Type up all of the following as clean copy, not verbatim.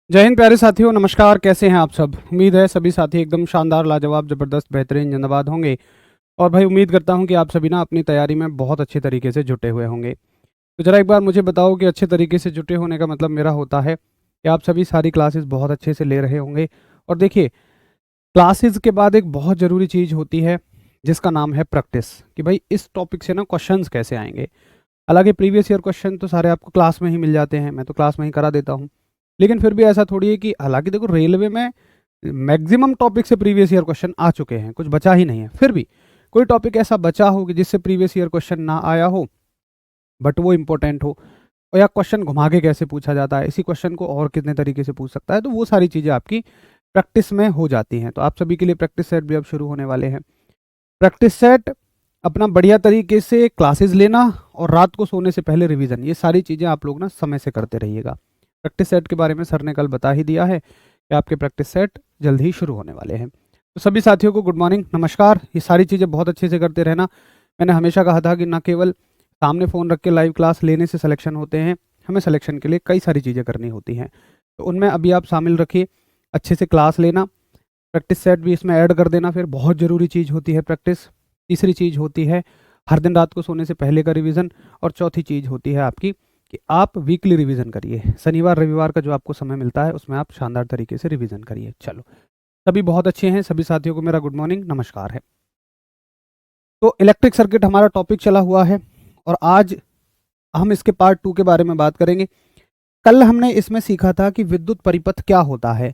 जय हिंद प्यारे साथियों, नमस्कार। कैसे हैं आप सब? उम्मीद है सभी साथी एकदम शानदार, लाजवाब, ज़बरदस्त, बेहतरीन, जिंदाबाद होंगे। और भाई उम्मीद करता हूं कि आप सभी ना अपनी तैयारी में बहुत अच्छे तरीके से जुटे हुए होंगे। तो ज़रा एक बार मुझे बताओ कि अच्छे तरीके से जुटे होने का मतलब मेरा होता है कि आप सभी सारी क्लासेस बहुत अच्छे से ले रहे होंगे। और देखिए, क्लासेस के बाद एक बहुत ज़रूरी चीज़ होती है जिसका नाम है प्रैक्टिस, कि भाई इस टॉपिक से ना क्वेश्चंस कैसे आएंगे। हालांकि प्रीवियस ईयर क्वेश्चन तो सारे आपको क्लास में ही मिल जाते हैं, मैं तो क्लास में ही करा देता हूँ। लेकिन फिर भी ऐसा थोड़ी है कि, हालांकि देखो रेलवे में मैक्सिमम टॉपिक से प्रीवियस ईयर क्वेश्चन आ चुके हैं, कुछ बचा ही नहीं है। फिर भी कोई टॉपिक ऐसा बचा हो कि जिससे प्रीवियस ईयर क्वेश्चन ना आया हो बट वो इंपॉर्टेंट हो, और या क्वेश्चन घुमा के कैसे पूछा जाता है, इसी क्वेश्चन को और कितने तरीके से पूछ सकता है, तो वो सारी चीज़ें आपकी प्रैक्टिस में हो जाती हैं। तो आप सभी के लिए प्रैक्टिस सेट भी अब शुरू होने वाले हैं। प्रैक्टिस सेट, अपना बढ़िया तरीके से क्लासेस लेना और रात को सोने से पहले रिवीजन, ये सारी चीज़ें आप लोग ना समय से करते रहिएगा। प्रैक्टिस सेट के बारे में सर ने कल बता ही दिया है कि आपके प्रैक्टिस सेट जल्द ही शुरू होने वाले हैं। तो सभी साथियों को गुड मॉर्निंग, नमस्कार। ये सारी चीज़ें बहुत अच्छे से करते रहना। मैंने हमेशा कहा था कि ना केवल सामने फ़ोन रख के लाइव क्लास लेने से सिलेक्शन होते हैं, हमें सिलेक्शन के लिए कई सारी चीज़ें करनी होती हैं। तो उनमें अभी आप शामिल रखिए, अच्छे से क्लास लेना, प्रैक्टिस सेट भी इसमें ऐड कर देना। फिर बहुत ज़रूरी चीज़ होती है प्रैक्टिस। तीसरी चीज़ होती है हर दिन रात को सोने से पहले का रिवीजन। और चौथी चीज़ होती है आपकी कि आप वीकली रिवीजन करिए। शनिवार रविवार का जो आपको समय मिलता है उसमें आप शानदार तरीके से रिवीजन करिए। चलो, सभी बहुत अच्छे हैं। सभी साथियों को मेरा गुड मॉर्निंग, नमस्कार है। तो इलेक्ट्रिक सर्किट हमारा टॉपिक चला हुआ है और आज हम इसके पार्ट 2 के बारे में बात करेंगे। कल हमने इसमें सीखा था कि विद्युत परिपथ क्या होता है,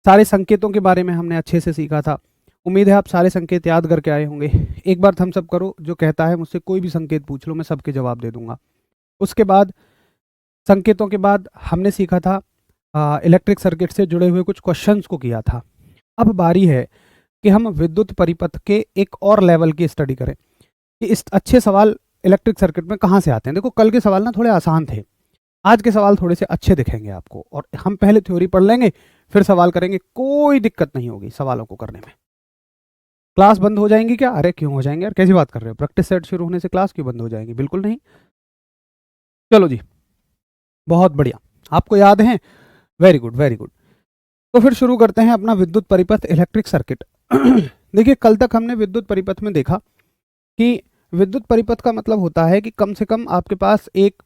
सारे संकेतों के बारे में हमने अच्छे से सीखा था। उम्मीद है आप सारे संकेत याद करके आए होंगे। एक बार थम्स अप करो जो कहता है मुझसे कोई भी संकेत पूछ लो, मैं सबके जवाब दे दूंगा। उसके बाद संकेतों के बाद हमने सीखा था इलेक्ट्रिक सर्किट से जुड़े हुए कुछ क्वेश्चंस को किया था। अब बारी है कि हम विद्युत परिपथ के एक और लेवल की स्टडी करें कि इस अच्छे सवाल इलेक्ट्रिक सर्किट में कहाँ से आते हैं। देखो, कल के सवाल ना थोड़े आसान थे, आज के सवाल थोड़े से अच्छे दिखेंगे आपको। और हम पहले थ्योरी पढ़ लेंगे, फिर सवाल करेंगे, कोई दिक्कत नहीं होगी सवालों को करने में। क्लास बंद हो जाएंगी क्या? अरे क्यों हो जाएंगे यार, कैसी बात कर रहे हो? प्रैक्टिस सेट शुरू होने से क्लास क्यों बंद हो जाएंगी? बिल्कुल नहीं। चलो जी, बहुत बढ़िया, आपको याद है। Very good, very good. तो फिर शुरू करते हैं अपना विद्युत परिपथ, इलेक्ट्रिक सर्किट। देखिए, कल तक हमने विद्युत परिपथ में देखा कि विद्युत परिपथ का मतलब होता है कि कम से कम आपके पास एक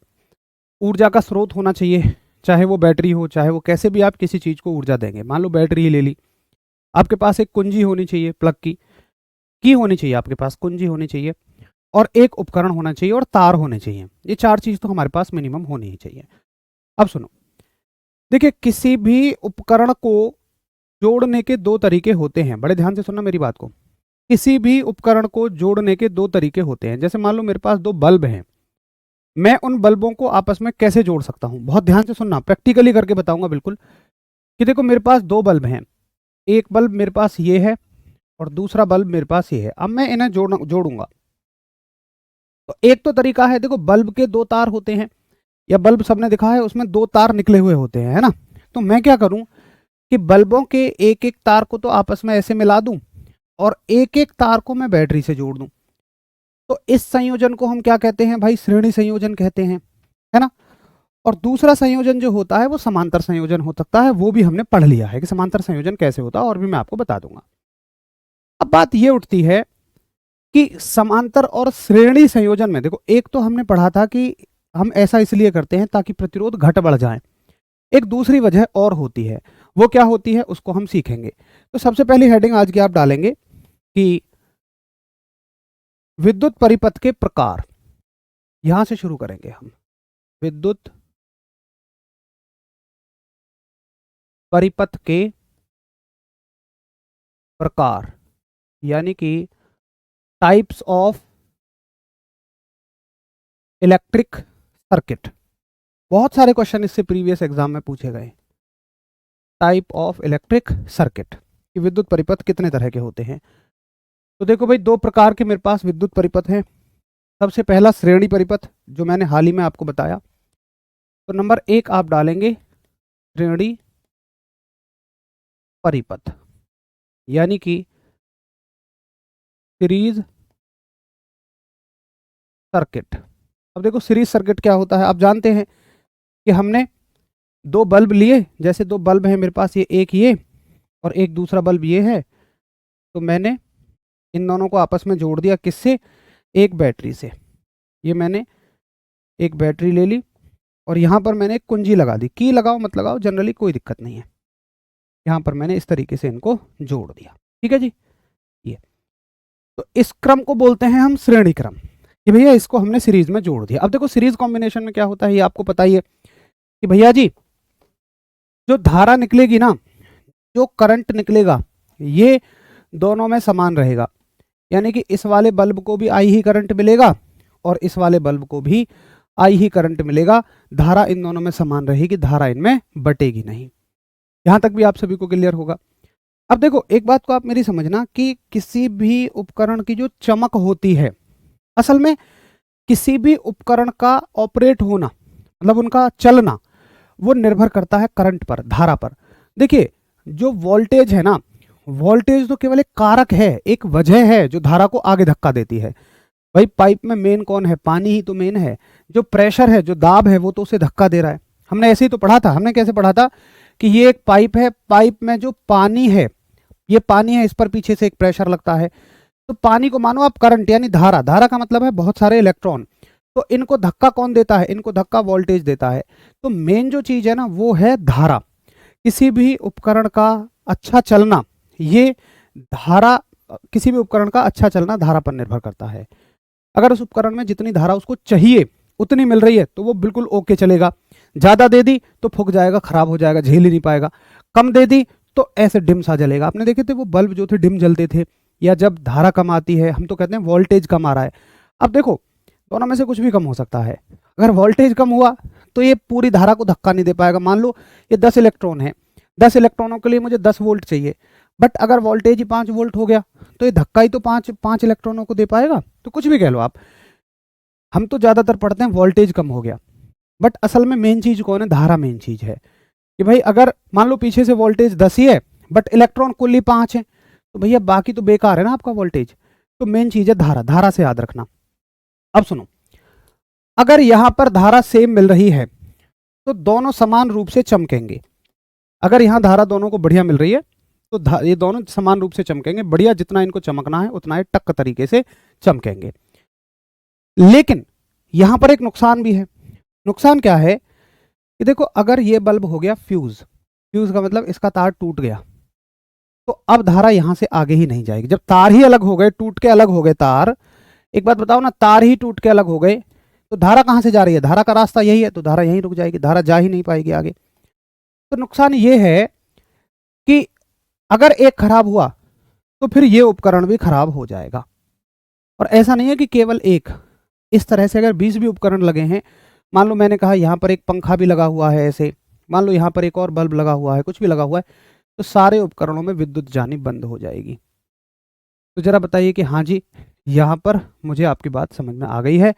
ऊर्जा का स्रोत होना चाहिए, चाहे वो बैटरी हो, चाहे वो कैसे भी आप किसी चीज़ को ऊर्जा देंगे। मान लो बैटरी ही ले ली, आपके पास एक कुंजी होनी चाहिए, प्लग की होनी चाहिए, आपके पास कुंजी होनी चाहिए, और एक उपकरण होना चाहिए और तार होने चाहिए। ये चार चीज़ तो हमारे पास मिनिमम होनी ही चाहिए। अब सुनो, देखिए, किसी भी उपकरण को जोड़ने के दो तरीके होते हैं। बड़े ध्यान से सुनना मेरी बात को। किसी भी उपकरण को जोड़ने के दो तरीके होते हैं। जैसे मान लो मेरे पास दो बल्ब हैं, मैं उन बल्बों को आपस में कैसे जोड़ सकता हूं? बहुत ध्यान से सुनना, प्रैक्टिकली करके बताऊंगा बिल्कुल। कि देखो, मेरे पास दो बल्ब हैं, एक बल्ब मेरे पास ये है और दूसरा बल्ब मेरे पास ये है। अब मैं इन्हें जोड़ूंगा। तो एक तो तरीका है, देखो, बल्ब के दो तार होते हैं, या बल्ब सबने दिखा है उसमें दो तार निकले हुए होते हैं, है ना? तो मैं क्या करूं कि बल्बों के एक एक तार को तो आपस में ऐसे मिला दूं और एक एक तार को मैं बैटरी से जोड़ दूं। तो इस संयोजन को हम क्या कहते हैं भाई? श्रेणी संयोजन कहते हैं, है ना? और दूसरा संयोजन जो होता है वो समांतर संयोजन हो सकता है। वो भी हमने पढ़ लिया है कि समांतर संयोजन कैसे होता है, और भी मैं आपको बता दूंगा। अब बात ये उठती है कि समांतर और श्रेणी संयोजन में, देखो, एक तो हमने पढ़ा था कि हम ऐसा इसलिए करते हैं ताकि प्रतिरोध घट बढ़ जाए। एक दूसरी वजह और होती है, वो क्या होती है उसको हम सीखेंगे। तो सबसे पहली हेडिंग आज की आप डालेंगे कि विद्युत परिपथ के प्रकार। यहां से शुरू करेंगे हम। विद्युत परिपथ के प्रकार, यानी कि टाइप्स ऑफ इलेक्ट्रिक सर्किट। बहुत सारे क्वेश्चन इससे प्रीवियस एग्जाम में पूछे गए। टाइप ऑफ इलेक्ट्रिक सर्किट, कि विद्युत परिपथ कितने तरह के होते हैं। तो देखो भाई, दो प्रकार के मेरे पास विद्युत परिपथ हैं। सबसे पहला श्रेणी परिपथ, जो मैंने हाल ही में आपको बताया। तो नंबर एक आप डालेंगे श्रेणी परिपथ, यानी कि सीरीज सर्किट। अब देखो, सीरीज सर्किट क्या होता है? आप जानते हैं कि हमने दो बल्ब लिए, जैसे दो बल्ब है मेरे पास, ये एक ये और एक दूसरा बल्ब ये है, तो मैंने इन दोनों को आपस में जोड़ दिया, किससे? एक बैटरी से। ये मैंने एक बैटरी ले ली और यहाँ पर मैंने एक कुंजी लगा दी, की लगाओ मत लगाओ जनरली कोई दिक्कत नहीं है। यहाँ पर मैंने इस तरीके से इनको जोड़ दिया, ठीक है जी। ये तो इस क्रम को बोलते हैं हम श्रेणी क्रम, कि भैया इसको हमने सीरीज में जोड़ दिया। अब देखो सीरीज कॉम्बिनेशन में क्या होता है ये आपको पता ही है कि भैया जी जो धारा निकलेगी ना, जो करंट निकलेगा, ये दोनों में समान रहेगा। यानी कि इस वाले बल्ब को भी आई ही करंट मिलेगा और इस वाले बल्ब को भी आई ही करंट मिलेगा। धारा इन दोनों में समान रहेगी, धारा इनमें बटेगी नहीं। यहां तक भी आप सभी को क्लियर होगा। अब देखो एक बात को आप मेरी समझना कि किसी भी उपकरण की जो चमक होती है, असल में किसी भी उपकरण का ऑपरेट होना, मतलब उनका चलना, वो निर्भर करता है करंट पर, धारा पर। देखिए जो वोल्टेज है ना, वोल्टेज तो केवल एक कारक है, एक वजह है जो धारा को आगे धक्का देती है। भाई पाइप में मेन कौन है? पानी ही तो मेन है। जो प्रेशर है, जो दाब है, वो तो उसे धक्का दे रहा है। हमने ऐसे ही तो पढ़ा था। हमने कैसे पढ़ा था कि ये एक पाइप है, पाइप में जो पानी है, ये पानी है, इस पर पीछे से एक प्रेशर लगता है। तो पानी को मानो आप करंट, यानी धारा। धारा का मतलब है बहुत सारे इलेक्ट्रॉन। तो इनको धक्का कौन देता है? इनको धक्का वोल्टेज देता है। तो मेन जो चीज है ना वो है धारा। किसी भी उपकरण का अच्छा चलना, ये धारा, किसी भी उपकरण का अच्छा चलना धारा पर निर्भर करता है। अगर उस उपकरण में जितनी धारा उसको चाहिए उतनी मिल रही है तो वो बिल्कुल ओके चलेगा। ज्यादा दे दी तो फूक जाएगा, खराब हो जाएगा, झेल ही नहीं पाएगा। कम दे दी तो ऐसे डिम सा जलेगा। आपने देखे थे वो बल्ब जो थे डिम जलते थे, या जब धारा कम आती है हम तो कहते हैं वोल्टेज कम आ रहा है। अब देखो दोनों में से कुछ भी कम हो सकता है। अगर वोल्टेज कम हुआ तो ये पूरी धारा को धक्का नहीं दे पाएगा। मान लो ये 10 इलेक्ट्रॉन है, 10 इलेक्ट्रॉनों के लिए मुझे 10 वोल्ट चाहिए, बट अगर वोल्टेज ही 5 वोल्ट हो गया तो ये धक्का ही तो पांच इलेक्ट्रॉनों को दे पाएगा। तो कुछ भी कह लो आप, हम तो ज्यादातर पढ़ते हैं वोल्टेज कम हो गया, बट असल में मेन चीज कौन है? धारा मेन चीज है। कि भाई अगर मान लो पीछे से वोल्टेज 10 ही है बट इलेक्ट्रॉन कुल ही 5 है, तो भैया बाकी तो बेकार है ना आपका वोल्टेज। तो मेन चीज है धारा, धारा से याद रखना। अब सुनो, अगर यहां पर धारा सेम मिल रही है तो दोनों समान रूप से चमकेंगे। अगर यहां धारा दोनों को बढ़िया मिल रही है तो ये दोनों समान रूप से चमकेंगे। बढ़िया, जितना इनको चमकना है उतना ही टक तरीके से चमकेंगे। लेकिन यहां पर एक नुकसान भी है। नुकसान क्या है कि देखो अगर ये बल्ब हो गया फ्यूज, फ्यूज का मतलब इसका तार टूट गया, तो अब धारा यहां से आगे ही नहीं जाएगी। जब तार ही अलग हो गए, टूट के अलग हो गए तार, एक बात बताओ ना, तार ही टूट के अलग हो गए तो धारा कहां से जा रही है? धारा का रास्ता यही है, तो धारा यहीं रुक जाएगी, धारा जा ही नहीं पाएगी आगे। तो नुकसान ये है कि अगर एक खराब हुआ तो फिर ये उपकरण भी खराब हो जाएगा। और ऐसा नहीं है कि केवल एक, इस तरह से अगर 20 भी उपकरण लगे हैं, मान लो मैंने कहा यहाँ पर एक पंखा भी लगा हुआ है ऐसे, मान लो यहाँ पर एक और बल्ब लगा हुआ है, कुछ भी लगा हुआ है, तो सारे उपकरणों में विद्युत जानी बंद हो जाएगी। तो जरा बताइए कि हाँ जी, यहाँ पर मुझे आपकी बात समझ में आ गई है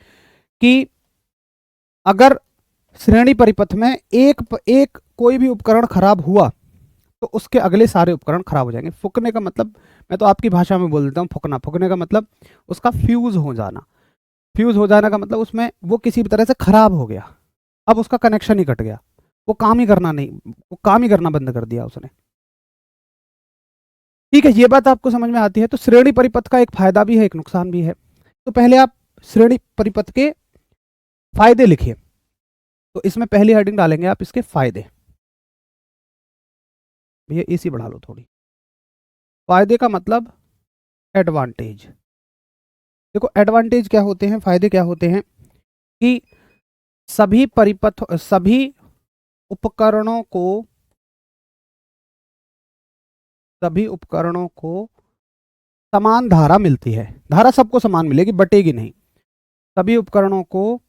कि अगर श्रेणी परिपथ में एक कोई भी उपकरण खराब हुआ तो उसके अगले सारे उपकरण खराब हो जाएंगे। फूकने का मतलब, मैं तो आपकी भाषा में बोल देता हूँ, फूकना। फूकने का मतलब उसका फ्यूज हो जाना। फ्यूज हो जाने का मतलब उसमें वो किसी भी तरह से खराब हो गया, अब उसका कनेक्शन ही कट गया, वो काम ही करना नहीं, वो काम ही करना बंद कर दिया उसने। ठीक है, ये बात आपको समझ में आती है। तो श्रेणी परिपथ का एक फायदा भी है, एक नुकसान भी है। तो पहले आप श्रेणी परिपथ के फायदे लिखिए। तो इसमें पहली हेडिंग डालेंगे आप इसके फायदे। भैया इसी बढ़ा लो थोड़ी। फायदे का मतलब एडवांटेज। देखो एडवांटेज क्या होते हैं, फायदे क्या होते हैं कि सभी परिपथ, सभी उपकरणों को, सभी उपकरणों को समान धारा मिलती है। धारा सबको समान मिलेगी, बटेगी नहीं। सभी उपकरणों को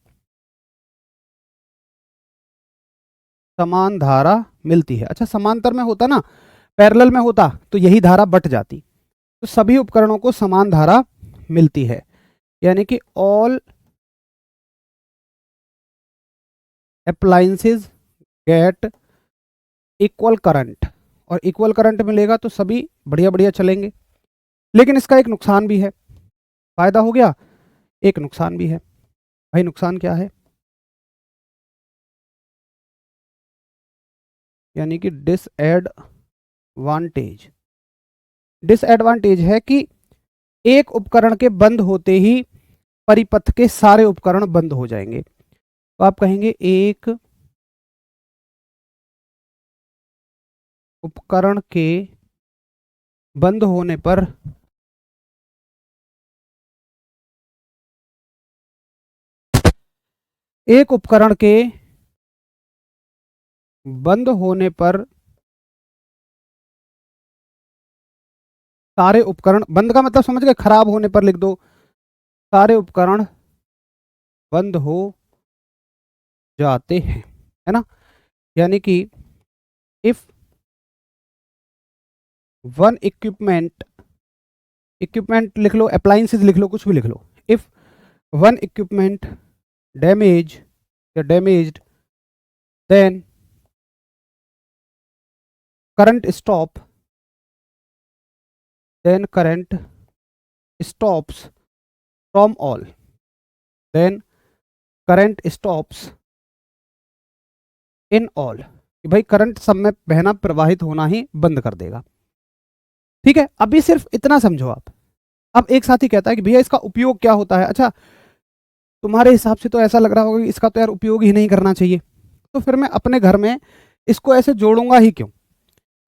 समान धारा मिलती है। अच्छा समांतर में होता ना, पैरेलल में होता तो यही धारा बट जाती। तो सभी उपकरणों को समान धारा मिलती है, यानी कि all appliances get equal current. और इक्वल करंट मिलेगा तो सभी बढ़िया बढ़िया चलेंगे। लेकिन इसका एक नुकसान भी है। फायदा हो गया, एक नुकसान भी है। भाई नुकसान क्या है? यानी कि डिसएडवांटेज। डिसएडवांटेज है कि एक उपकरण के बंद होते ही परिपथ के सारे उपकरण बंद हो जाएंगे। तो आप कहेंगे एक उपकरण के बंद होने पर एक उपकरण के बंद होने पर सारे उपकरण, बंद का मतलब समझ गए, खराब होने पर लिख दो, सारे उपकरण बंद हो जाते हैं, है ना। यानी कि इफ वन इक्विपमेंट, इक्विपमेंट लिख लो, अप्लायंसेस लिख लो, कुछ भी लिख लो, इफ वन इक्विपमेंट डैमेज या damaged then current stop, then current stops from all, then current stops in all, कि भाई करंट सब में बहना, प्रवाहित होना ही बंद कर देगा। ठीक है, अभी सिर्फ इतना समझो आप। अब एक साथी कहता है कि भैया इसका उपयोग क्या होता है। अच्छा, तुम्हारे हिसाब से तो ऐसा लग रहा होगा कि इसका तो यार उपयोग ही नहीं करना चाहिए, तो फिर मैं अपने घर में इसको ऐसे जोड़ूंगा ही क्यों,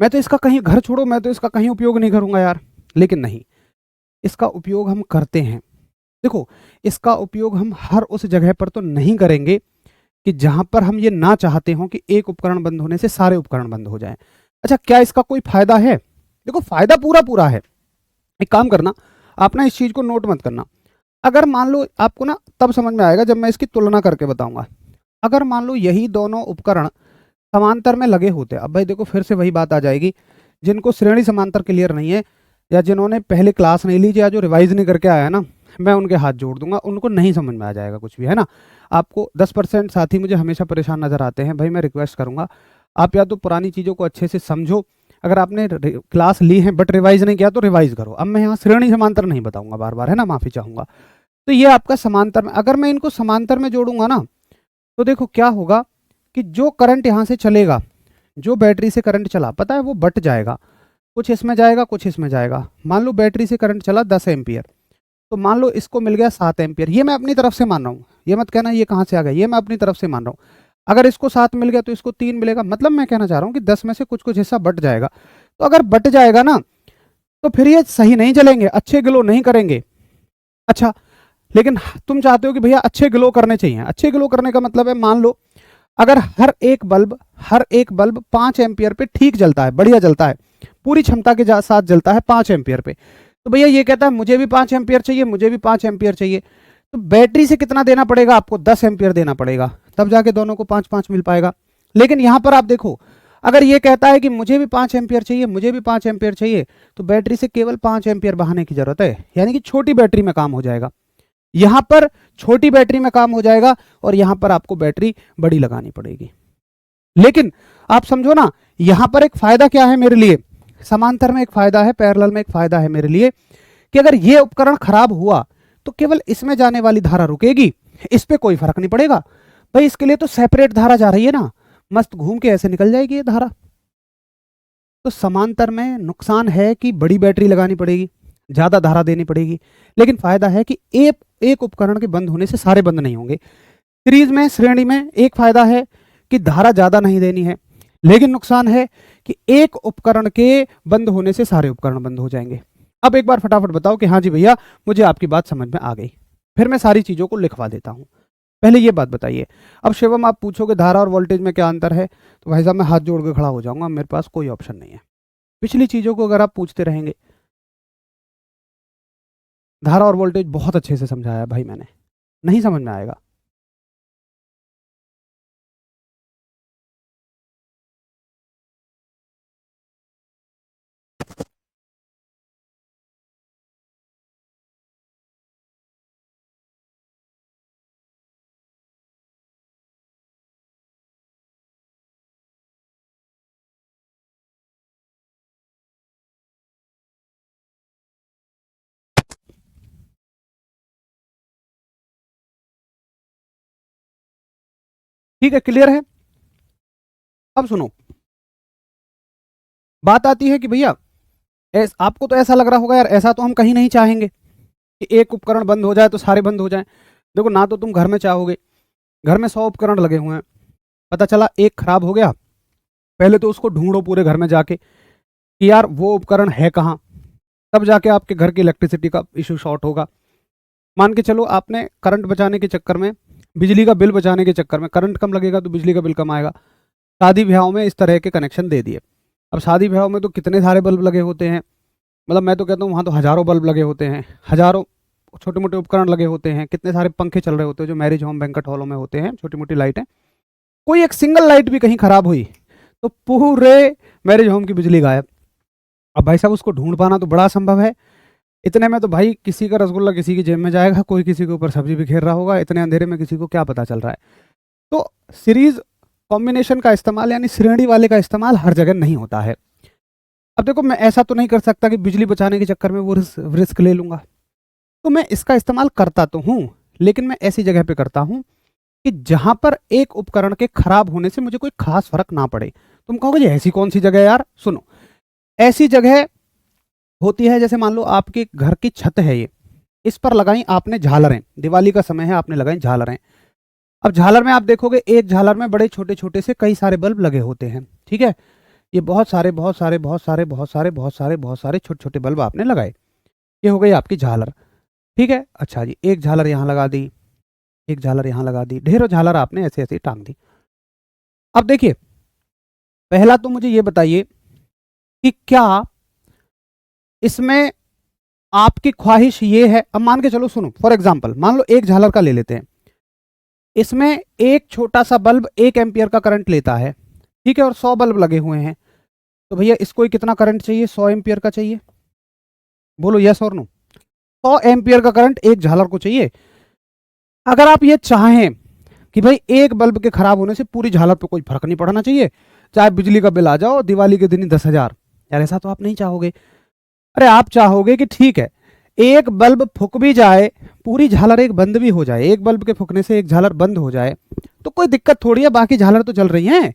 मैं तो इसका कहीं, घर छोड़ो, मैं तो इसका कहीं उपयोग नहीं करूंगा यार। लेकिन नहीं, इसका उपयोग हम करते हैं। देखो, इसका उपयोग हम हर उस जगह पर तो नहीं करेंगे कि जहां पर हम ये ना चाहते हो कि एक उपकरण बंद होने से सारे उपकरण बंद हो जाएं। अच्छा, क्या इसका कोई फायदा है? देखो, फायदा पूरा पूरा है। एक काम करना, आप ना इस चीज को नोट मत करना। अगर मान लो, आपको ना तब समझ में आएगा जब मैं इसकी तुलना करके बताऊंगा। अगर मान लो यही दोनों उपकरण समांतर में लगे होते, अब भाई देखो फिर से वही बात आ जाएगी, जिनको श्रेणी समांतर क्लियर नहीं है, या जिन्होंने पहले क्लास नहीं ली, या जो रिवाइज नहीं करके आया है ना, मैं उनके हाथ जोड़ दूंगा, उनको नहीं समझ में आ जाएगा कुछ भी, है ना। आपको 10% साथी मुझे हमेशा परेशान नजर आते हैं, भाई मैं रिक्वेस्ट करूंगा, आप या तो पुरानी चीज़ों को अच्छे से समझो, अगर आपने क्लास ली है बट रिवाइज नहीं किया तो रिवाइज करो। अब मैं यहाँ श्रेणी समांतर नहीं बताऊंगा बार बार, है ना, माफी चाहूंगा। तो ये आपका समांतर में, अगर मैं इनको समांतर में जोड़ूंगा ना, तो देखो क्या होगा कि जो करंट यहाँ से चलेगा, जो बैटरी से करंट चला, पता है वो बट जाएगा, कुछ इसमें जाएगा, कुछ इसमें जाएगा। मान लो बैटरी से करंट चला 10 एम्पियर, तो मान लो इसको मिल गया 7 एम्पियर, ये मैं अपनी तरफ से मान रहा हूँ, ये मत कहना ये कहाँ से आ गया, ये मैं अपनी तरफ से मान रहा हूँ। अगर इसको 7 मिल गया तो इसको 3 मिलेगा, मतलब मैं कहना चाह रहा हूँ कि 10 में से कुछ कुछ हिस्सा बट जाएगा। तो अगर बट जाएगा ना, तो फिर ये सही नहीं चलेंगे, अच्छे ग्लो नहीं करेंगे। अच्छा, लेकिन तुम चाहते हो कि भैया अच्छे ग्लो करने चाहिए। अच्छे ग्लो करने का मतलब है, मान लो अगर हर एक बल्ब 5 एम्पियर पे ठीक जलता है, बढ़िया जलता है, पूरी क्षमता के साथ जलता है 5 एम्पियर पे, तो भैया ये कहता है मुझे भी 5 एम्पियर चाहिए, मुझे भी 5 एम्पियर चाहिए, तो बैटरी से कितना देना पड़ेगा आपको? 10 एम्पियर देना पड़ेगा, तब जाके दोनों को 5-5 मिल पाएगा। लेकिन यहां पर आप देखो, अगर ये कहता है कि मुझे भी 5 एम्पियर चाहिए, मुझे भी 5 एम्पियर चाहिए, तो बैटरी से केवल 5 एम्पियर बहाने की जरूरत है, यानी कि छोटी बैटरी में काम हो जाएगा। यहां पर छोटी बैटरी में काम हो जाएगा और यहां पर आपको बैटरी बड़ी लगानी पड़ेगी। लेकिन आप समझो ना, यहां पर एक फायदा क्या है मेरे लिए, समांतर में एक फायदा है, पैरेलल में एक फायदा है मेरे लिए, कि अगर ये उपकरण खराब हुआ तो केवल इसमें जाने वाली धारा रुकेगी, इस पे कोई फर्क नहीं पड़ेगा। भाई इसके लिए तो सेपरेट धारा जा रही है ना, मस्त घूम के ऐसे निकल जाएगी ये धारा। तो समांतर में नुकसान है कि बड़ी बैटरी लगानी पड़ेगी, ज्यादा धारा देनी पड़ेगी, लेकिन फायदा है कि एक उपकरण के बंद होने से सारे बंद नहीं होंगे। सीरीज में, श्रेणी में एक फायदा है कि धारा ज्यादा नहीं देनी है, लेकिन नुकसान है कि एक उपकरण के बंद होने से सारे उपकरण बंद हो जाएंगे। अब एक बार फटाफट बताओ कि हाँ जी भैया मुझे आपकी बात समझ में आ गई, फिर मैं सारी चीजों को लिखवा देता हूं। पहले ये बात बताइए, अब शिवम आप पूछोगे धारा और वोल्टेज में क्या अंतर है, तो भाई साहब मैं हाथ जोड़ के खड़ा हो जाऊंगा, मेरे पास कोई ऑप्शन नहीं है। पिछली चीजों को अगर आप पूछते रहेंगे, धारा और वोल्टेज बहुत अच्छे से समझाया भाई मैंने, नहीं समझ में आएगा। ठीक है, क्लियर है। अब सुनो, बात आती है कि भैया आपको तो ऐसा लग रहा होगा यार, ऐसा तो हम कहीं नहीं चाहेंगे कि एक उपकरण बंद हो जाए तो सारे बंद हो जाएं। देखो ना तो तुम घर में चाहोगे, घर में 100 उपकरण लगे हुए हैं, पता चला एक खराब हो गया, पहले तो उसको ढूंढो पूरे घर में जाके कि यार वो उपकरण है कहाँ, तब जाके आपके घर की इलेक्ट्रिसिटी का इशू शॉर्ट होगा। मान के चलो आपने करंट बचाने के चक्कर में, बिजली का बिल बचाने के चक्कर में, करंट कम लगेगा तो बिजली का बिल कम आएगा, शादी ब्याहों में इस तरह के कनेक्शन दे दिए। अब शादी ब्याहों में तो कितने सारे बल्ब लगे होते हैं, मतलब मैं तो कहता हूँ वहाँ तो हज़ारों बल्ब लगे होते हैं, हज़ारों छोटे मोटे उपकरण लगे होते हैं, कितने सारे पंखे चल रहे होते हैं जो मैरिज होम बैंक्वेट हॉलों में होते हैं, छोटी मोटी लाइटें। कोई एक सिंगल लाइट भी कहीं खराब हुई तो पूरे मैरिज होम की बिजली गायब। अब भाई साहब उसको ढूंढ पाना तो बड़ा संभव है, इतने में तो भाई किसी का रसगुल्ला किसी की जेब में जाएगा, कोई किसी के ऊपर सब्जी बिखेर रहा होगा, इतने अंधेरे में किसी को क्या पता चल रहा है। तो सीरीज कॉम्बिनेशन का इस्तेमाल यानी श्रेणी वाले का इस्तेमाल हर जगह नहीं होता है। अब देखो मैं ऐसा तो नहीं कर सकता कि बिजली बचाने के चक्कर में वो रिस्क ले लूंगा, तो मैं इसका इस्तेमाल करता तो हूं, लेकिन मैं ऐसी जगह पे करता हूं कि जहां पर एक उपकरण के खराब होने से मुझे कोई खास फर्क ना पड़े। तुम कहोगे ये ऐसी कौन सी जगह है यार, सुनो, ऐसी जगह होती है जैसे मान लो आपके घर की छत है ये, इस पर लगाई आपने झालरें, दिवाली का समय है आपने लगाई झालरें। अब झालर में आप देखोगे एक झालर में बड़े छोटे छोटे से कई सारे बल्ब लगे होते हैं, ठीक है, ये बहुत सारे बहुत सारे बहुत सारे बहुत सारे बहुत सारे बहुत सारे छोटे छोटे बल्ब आपने लगाए, ये हो गई आपकी झालर, ठीक है। अच्छा जी, एक झालर यहाँ लगा दी, एक झालर यहाँ लगा दी, ढेरों झालर आपने ऐसे ऐसे टांग दी। अब देखिए, पहला तो मुझे ये बताइए कि क्या इसमें आपकी ख्वाहिश ये है, अब मान के चलो, सुनो फॉर एग्जांपल मान लो एक झालर का ले लेते हैं, इसमें एक छोटा सा बल्ब 1 एम्पियर का करंट लेता है, ठीक है, और 100 बल्ब लगे हुए हैं, तो भैया इसको कितना करंट चाहिए, 100 एम्पियर का चाहिए, बोलो यस और नो। 100 एम्पियर का करंट एक झालर को चाहिए। अगर आप ये चाहें कि भाई एक बल्ब के खराब होने से पूरी झालर पे कोई फर्क नहीं पड़ना चाहिए, चाहे बिजली का बिल आ जाओ दिवाली के दिन ही 10,000, यार ऐसा तो आप नहीं चाहोगे। अरे आप चाहोगे कि ठीक है एक बल्ब फूक भी जाए, पूरी झालर एक बंद भी हो जाए, एक बल्ब के फूकने से एक झालर बंद हो जाए तो कोई दिक्कत थोड़ी है, बाकी झालर तो चल रही हैं।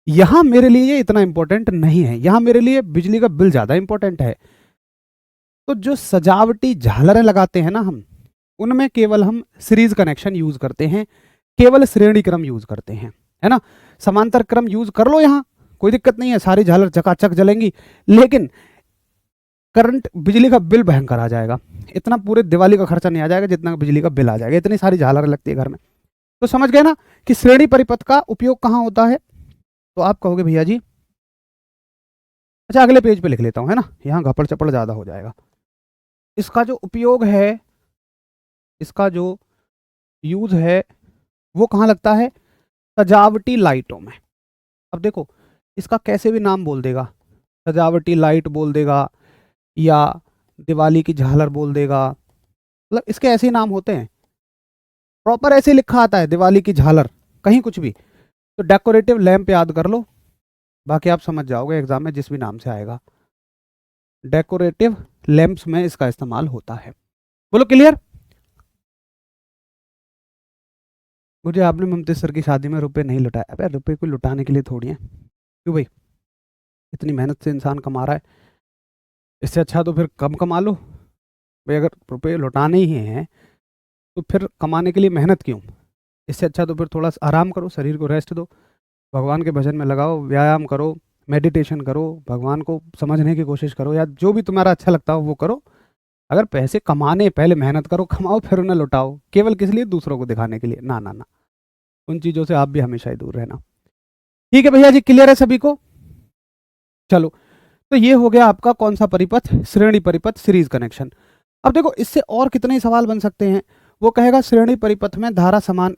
यहां मेरे लिए ये इतना इंपॉर्टेंट नहीं है, यहां मेरे लिए बिजली का बिल ज्यादा इंपॉर्टेंट है। तो जो सजावटी झालरें लगाते हैं ना हम, उनमें केवल हम सीरीज कनेक्शन यूज करते हैं, केवल श्रेणी क्रम यूज करते हैं, है ना। समांतर क्रम यूज कर लो यहां, कोई दिक्कत नहीं है, सारी झालर चकाचक जलेंगी, लेकिन करंट बिजली का बिल भयंकर आ जाएगा, इतना पूरे दिवाली का खर्चा नहीं आ जाएगा जितना बिजली का बिल आ जाएगा, इतनी सारी झालर लगती है घर में। तो समझ गए ना कि श्रेणी परिपथ का उपयोग कहां होता है। तो आप कहोगे भैया जी, अच्छा अगले पेज पे लिख लेता हूं, है ना, यहां घपड़ चपड़ ज्यादा हो जाएगा। इसका जो उपयोग है, इसका जो यूज है वो कहां लगता है, सजावटी लाइटों में। अब देखो इसका कैसे भी नाम बोल देगा, सजावटी लाइट बोल देगा या दिवाली की झालर बोल देगा, मतलब इसके ऐसे ही नाम होते हैं, प्रॉपर ऐसे लिखा आता है दिवाली की झालर, कहीं कुछ भी। तो डेकोरेटिव लैंप याद कर लो, बाकी आप समझ जाओगे एग्जाम में जिस भी नाम से आएगा, डेकोरेटिव लैंप्स में इसका इस्तेमाल होता है। बोलो क्लियर। मुझे आपने ममता सर की शादी में रुपए नहीं लुटाए, अबे रुपए को लुटाने के लिए थोड़ी है, क्यों भाई, इतनी मेहनत से इंसान कमा रहा है, इससे अच्छा तो फिर कम कमा लो भाई, अगर रुपए लुटाने ही हैं तो फिर कमाने के लिए मेहनत क्यों, इससे अच्छा तो फिर थोड़ा सा आराम करो, शरीर को रेस्ट दो, भगवान के भजन में लगाओ, व्यायाम करो, मेडिटेशन करो, भगवान को समझने की कोशिश करो, या जो भी तुम्हारा अच्छा लगता हो वो करो। अगर पैसे कमाने पहले मेहनत करो, कमाओ, फिर उन्हें लुटाओ, केवल किस लिए, दूसरों को दिखाने के लिए, ना ना ना, उन चीज़ों से आप भी हमेशा ही दूर रहना। ठीक है भैया जी, क्लियर है सभी को। चलो, तो ये हो गया आपका कौन सा परिपथ, श्रेणी परिपथ, सीरीज कनेक्शन। अब देखो इससे और कितने सवाल बन सकते हैं। वो कहेगा श्रेणी परिपथ में धारा समान,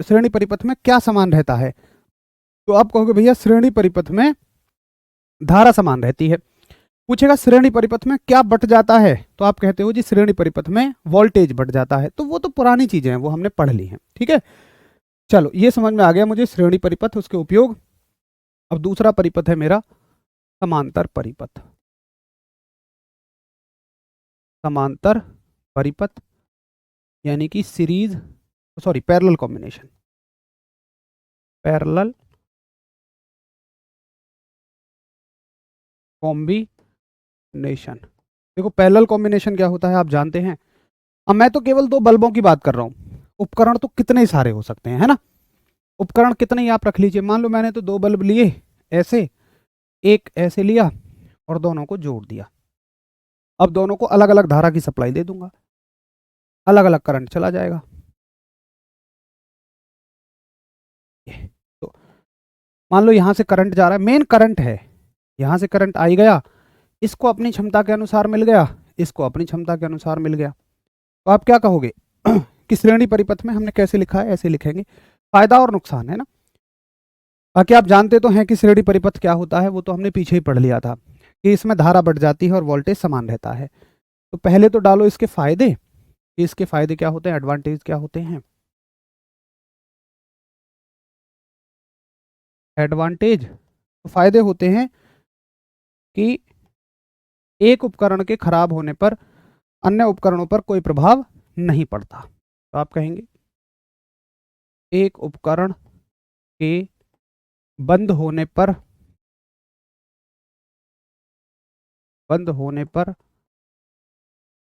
श्रेणी परिपथ में क्या समान रहता है, तो आप कहोगे भैया श्रेणी परिपथ में धारा समान रहती है। पूछेगा श्रेणी परिपथ में क्या बट जाता है, तो आप कहते हो जी श्रेणी परिपथ में वोल्टेज बट जाता है, तो वो तो पुरानी चीजें हैं, वो हमने पढ़ ली हैं, ठीक है। चलो ये समझ में आ गया मुझे श्रेणी परिपथ, उसके उपयोग। अब दूसरा परिपथ है मेरा समांतर परिपथ, समांतर परिपथ यानी कि series, sorry parallel combination, parallel combination. देखो पैरेलल कॉम्बिनेशन क्या होता है आप जानते हैं। अब मैं तो केवल दो बल्बों की बात कर रहा हूँ, उपकरण तो कितने सारे हो सकते हैं, है ना। उपकरण कितने ही आप रख लीजिए, मान लो मैंने तो दो बल्ब लिए ऐसे, एक ऐसे लिया और दोनों को जोड़ दिया। अब दोनों को अलग अलग धारा की सप्लाई दे दूंगा, अलग अलग करंट चला जाएगा। तो मान लो यहां से करंट जा रहा है, मेन करंट है, यहां से करंट आई गया, इसको अपनी क्षमता के अनुसार मिल गया, इसको अपनी क्षमता के अनुसार मिल गया। तो आप क्या कहोगे कि श्रेणी परिपथ में हमने कैसे लिखा है, ऐसे लिखेंगे, फायदा और नुकसान, है ना। बाकी आप जानते तो हैं कि श्रेणी परिपथ क्या होता है, वो तो हमने पीछे ही पढ़ लिया था कि इसमें धारा बढ़ जाती है और वोल्टेज समान रहता है। तो पहले तो डालो इसके फायदे, कि इसके फायदे क्या होते हैं, एडवांटेज क्या होते हैं। एडवांटेज तो फायदे होते हैं कि एक उपकरण के खराब होने पर अन्य उपकरणों पर कोई प्रभाव नहीं पड़ता। तो आप कहेंगे एक उपकरण के बंद होने पर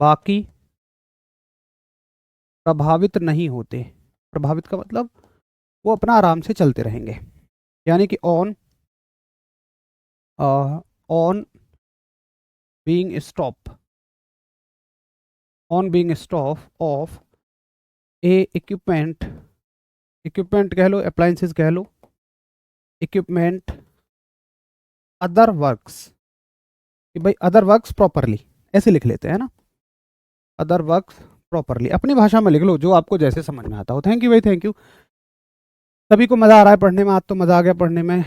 बाकी प्रभावित नहीं होते। प्रभावित का मतलब वो अपना आराम से चलते रहेंगे, यानी कि on being stop of A equipment कह लो, अप्लायंसेस कह लो, इक्विपमेंट अदर वर्क्स, कि भाई अदर वर्क्स प्रॉपरली, ऐसे लिख लेते हैं ना, अदर वर्क्स प्रॉपरली, अपनी भाषा में लिख लो जो आपको जैसे समझ में आता हो। थैंक यू भाई, थैंक यू। सभी को मज़ा आ रहा है पढ़ने में, आज तो मज़ा आ गया पढ़ने में,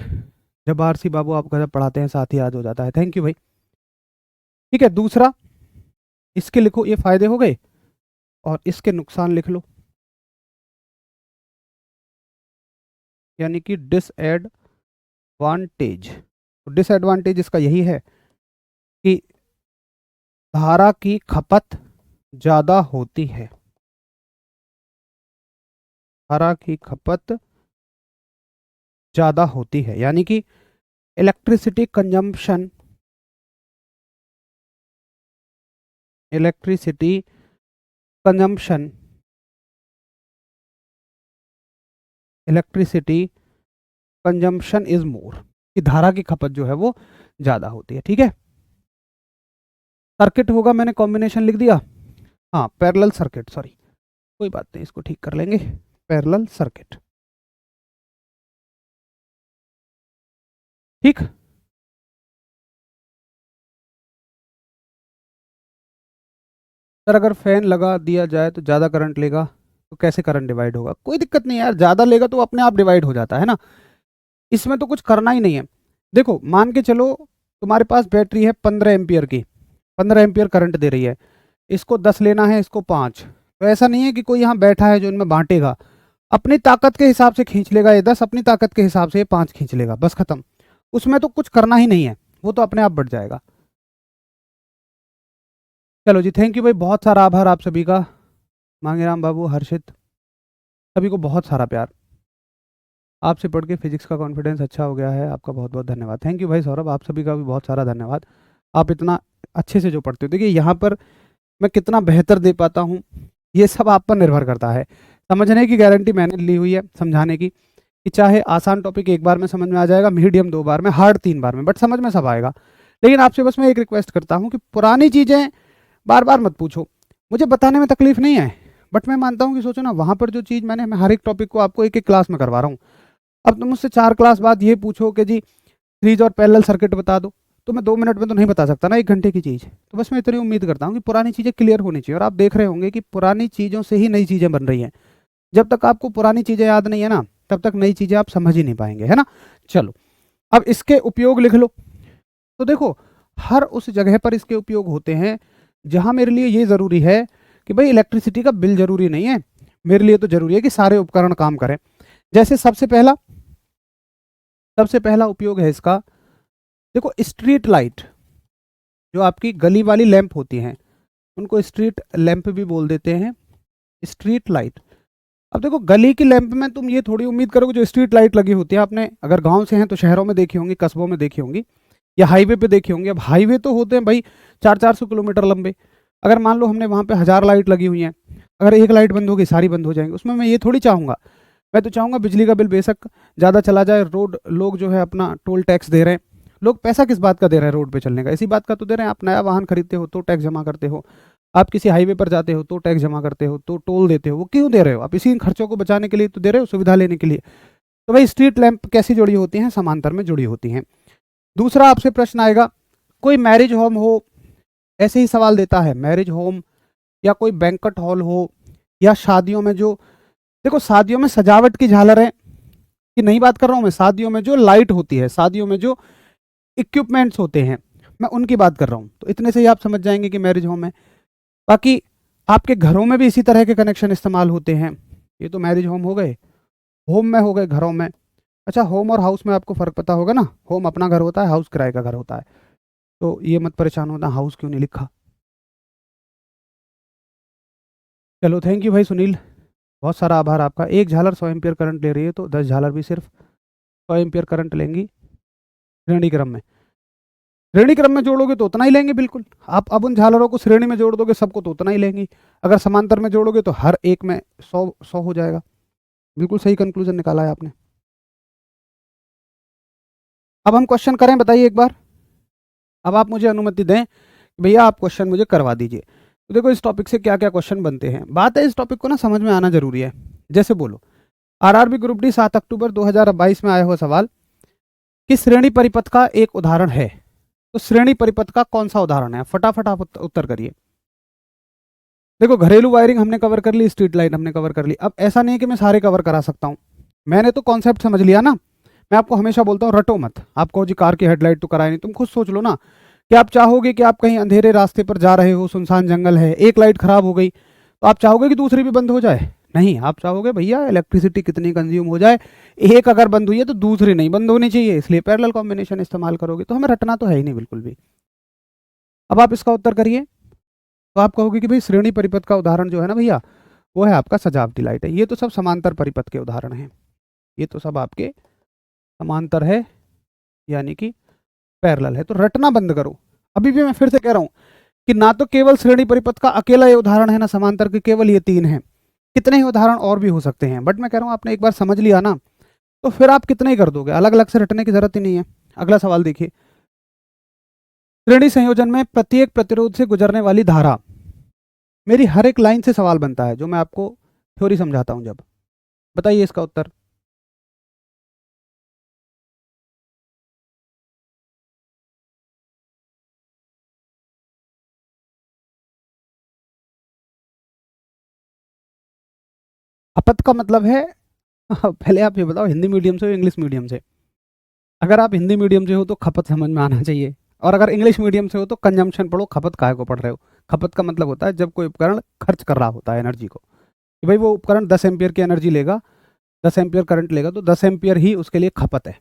जब आरसी बाबू आप गजब पढ़ाते हैं साथ ही याद हो जाता है। थैंक यू भाई। ठीक है, दूसरा इसके लिखो, ये फायदे हो गए, और इसके नुकसान लिख लो, यानी कि डिसएडवांटेज। तो डिसएडवांटेज इसका यही है कि धारा की खपत ज़्यादा होती है, धारा की खपत ज़्यादा होती है, यानी कि electricity consumption, electricity consumption electricity consumption is more, कि धारा की खपत जो है वो ज़्यादा होती है। ठीक है, सर्किट होगा, मैंने कॉम्बिनेशन लिख दिया, हाँ पैरेलल सर्किट, सॉरी कोई बात नहीं, इसको ठीक कर लेंगे, पैरेलल सर्किट। ठीक, सर अगर फैन लगा दिया जाए तो ज़्यादा करंट लेगा, तो कैसे करंट डिवाइड होगा। कोई दिक्कत नहीं यार, ज़्यादा लेगा तो अपने आप डिवाइड हो जाता है ना, इसमें तो कुछ करना ही नहीं है। देखो मान के चलो तुम्हारे पास बैटरी है 15 एम्पियर की, 15 एम्पियर करंट दे रही है, इसको 10 लेना है, इसको 5, तो ऐसा नहीं है कि कोई यहाँ बैठा है जो इनमें बांटेगा, अपनी ताकत के हिसाब से खींच लेगा ये 10, अपनी ताकत के हिसाब से ये 5 खींच लेगा, बस खत्म, उसमें तो कुछ करना ही नहीं है, वो तो अपने आप बढ़ जाएगा। चलो जी, थैंक यू भाई, बहुत सारा आभार आप सभी का, मांगेराम बाबू, हर्षित, सभी को बहुत सारा प्यार। आपसे पढ़ के फिजिक्स का कॉन्फिडेंस अच्छा हो गया है, आपका बहुत बहुत धन्यवाद। थैंक यू भाई सौरभ, आप सभी का भी बहुत सारा धन्यवाद, आप इतना अच्छे से जो पढ़ते हो। देखिए यहाँ पर मैं कितना बेहतर दे पाता हूँ ये सब आप पर निर्भर करता है, समझने की गारंटी मैंने ली हुई है, समझाने की, कि चाहे आसान टॉपिक एक बार में समझ में आ जाएगा, मीडियम 2 बार में, हार्ड 3 बार में, बट समझ में सब आएगा। लेकिन आपसे बस मैं एक रिक्वेस्ट करता हूँ कि पुरानी चीज़ें बार बार मत पूछो, मुझे बताने में तकलीफ नहीं है, बट मैं मानता हूँ कि सोचो ना, वहाँ पर जो चीज़ मैं हर एक टॉपिक को आपको एक एक क्लास में करवा रहा हूँ, अब तुम मुझसे 4 क्लास बाद ये पूछो कि जी सीरीज और पैरेलल सर्किट बता दो, तो मैं 2 मिनट में तो नहीं बता सकता ना, 1 घंटे की चीज़। तो बस मैं इतनी उम्मीद करता हूँ कि पुरानी चीज़ें क्लियर होनी चाहिए, और आप देख रहे होंगे कि पुरानी चीज़ों से ही नई चीज़ें बन रही हैं, जब तक आपको पुरानी चीज़ें याद नहीं है ना, तब तक नई चीज़ें आप समझ ही नहीं पाएंगे, है ना। चलो अब इसके उपयोग लिख लो। तो देखो हर उस जगह पर इसके उपयोग होते हैं जहाँ मेरे लिए ये ज़रूरी है कि भाई इलेक्ट्रिसिटी का बिल ज़रूरी नहीं है, मेरे लिए तो ज़रूरी है कि सारे उपकरण काम करें। जैसे सबसे पहला उपयोग है इसका, देखो स्ट्रीट लाइट, जो आपकी गली वाली लैंप होती हैं उनको स्ट्रीट लैंप भी बोल देते हैं, स्ट्रीट लाइट। अब देखो गली की लैंप में तुम ये थोड़ी उम्मीद करोगे जो स्ट्रीट लाइट लगी होती है, आपने अगर गांव से हैं तो शहरों में देखी होंगी, कस्बों में देखी होंगी, या हाईवे पे देखे होंगे। अब हाईवे तो होते हैं भाई 400-400 किलोमीटर लंबे। अगर मान लो हमने वहाँ पे 1000 लाइट लगी हुई हैं, अगर एक लाइट बंद होगी सारी बंद हो जाएंगी। उसमें मैं ये थोड़ी चाहूँगा, मैं तो चाहूँगा बिजली का बिल बेशक ज़्यादा चला जाए, रोड लोग जो है अपना टोल टैक्स दे रहे हैं। लोग पैसा किस बात का दे रहे हैं रोड पे चलने का? इसी बात का तो दे रहे हैं। आप नया वाहन खरीदते हो तो टैक्स जमा करते हो, आप किसी हाईवे पर जाते हो तो टैक्स जमा करते हो, तो टोल देते हो। वो क्यों दे रहे हो? आप इसी खर्चों को बचाने के लिए तो दे रहे हो, सुविधा लेने के लिए। तो भाई स्ट्रीट लैंप कैसी जुड़ी होती हैं? समांतर में जुड़ी होती हैं। दूसरा आपसे प्रश्न आएगा, कोई मैरिज होम हो, ऐसे ही सवाल देता है, मैरिज होम या कोई बैंक्वेट हॉल हो, या शादियों में जो, देखो शादियों में सजावट की झालर है कि नहीं बात कर रहा हूं मैं, शादियों में जो लाइट होती है, शादियों में जो इक्विपमेंट्स होते हैं, मैं उनकी बात कर रहा हूं। तो इतने से ही आप समझ जाएंगे कि मैरिज होम है। बाकी आपके घरों में भी इसी तरह के कनेक्शन इस्तेमाल होते हैं। ये तो मैरिज होम हो गए, होम में हो गए, घरों में। अच्छा, होम और हाउस में आपको फ़र्क पता होगा ना, होम अपना घर होता है, हाउस किराए का घर होता है। तो ये मत परेशान होना हाउस क्यों नहीं लिखा। चलो थैंक यू भाई सुनील, बहुत सारा आभार आपका। एक झालर 100 एम्पियर करंट ले रही है तो 10 झालर भी सिर्फ 100 एम्पियर करंट लेंगी श्रेणी क्रम में। श्रेणी क्रम में जोड़ोगे तो उतना ही लेंगे बिल्कुल। आप अब उन झालरों को श्रेणी में जोड़ दोगे सबको तो उतना ही लेंगी। अगर समांतर में जोड़ोगे तो हर एक में 100 हो जाएगा। बिल्कुल सही कंक्लूजन निकाला है आपने। अब हम क्वेश्चन करें, बताइए एक बार। अब आप मुझे अनुमति दें भैया आप क्वेश्चन मुझे करवा दीजिए। तो देखो इस टॉपिक से क्या क्या क्वेश्चन बनते हैं, बात है इस टॉपिक को ना समझ में आना जरूरी है। जैसे बोलो, आरआरबी ग्रुप डी 7 अक्टूबर 2022 में आया हुआ सवाल कि श्रेणी परिपथ का एक उदाहरण है। तो श्रेणी परिपथ का कौन सा उदाहरण है? फटाफट आप उत्तर करिए। देखो घरेलू वायरिंग हमने कवर कर ली, स्ट्रीट लाइट हमने कवर कर ली। अब ऐसा नहीं है कि मैं सारे कवर करा सकता हूँ, मैंने तो कॉन्सेप्ट समझ लिया ना। मैं आपको हमेशा बोलता हूँ रटो मत। आप कहो जी कार की हेडलाइट तो कराए नहीं, तुम खुद सोच लो ना कि आप चाहोगे कि आप कहीं अंधेरे रास्ते पर जा रहे हो, सुनसान जंगल है, एक लाइट खराब हो गई तो आप चाहोगे कि दूसरी भी बंद हो जाए? नहीं, आप चाहोगे भैया इलेक्ट्रिसिटी कितनी कंज्यूम हो जाए, एक अगर बंद हुई है तो दूसरी नहीं बंद होनी चाहिए, इसलिए पैरेलल कॉम्बिनेशन इस्तेमाल करोगे। तो हमें रटना तो है ही नहीं बिल्कुल भी। अब आप इसका उत्तर करिए। तो आप कहोगे कि भाई श्रेणी परिपथ का उदाहरण जो है ना भैया, वो है आपका सजावटी लाइट है। ये तो सब समांतर परिपथ के उदाहरण हैं, ये तो सब आपके समांतर है, यानी कि पैरेलल है। तो रटना बंद करो। अभी भी मैं फिर से कह रहा हूं कि ना तो केवल श्रेणी परिपथ का अकेला ये उदाहरण है, ना समांतर के केवल ये 3 हैं। कितने ही उदाहरण और भी हो सकते हैं, बट मैं कह रहा हूं आपने एक बार समझ लिया ना तो फिर आप कितने ही कर दोगे, अलग अलग से रटने की जरूरत ही नहीं है। अगला सवाल देखिए, श्रेणी संयोजन में प्रत्येक प्रतिरोध से गुजरने वाली धारा। मेरी हर एक लाइन से सवाल बनता है जो मैं आपको थ्योरी समझाता हूं जब। बताइए इसका उत्तर। खपत का मतलब है पहले आप ये बताओ हिंदी मीडियम से हो इंग्लिश मीडियम से? अगर आप हिंदी मीडियम से हो तो खपत समझ में आना चाहिए, और अगर इंग्लिश मीडियम से हो तो कंजम्पशन पढ़ो। खपत काहे को पढ़ रहे हो? खपत का मतलब होता है जब कोई उपकरण खर्च कर रहा होता है एनर्जी को, कि भाई वो उपकरण 10 एम्पियर की एनर्जी लेगा, 10 एम्पियर करंट लेगा, तो 10 एम्पियर ही उसके लिए खपत है।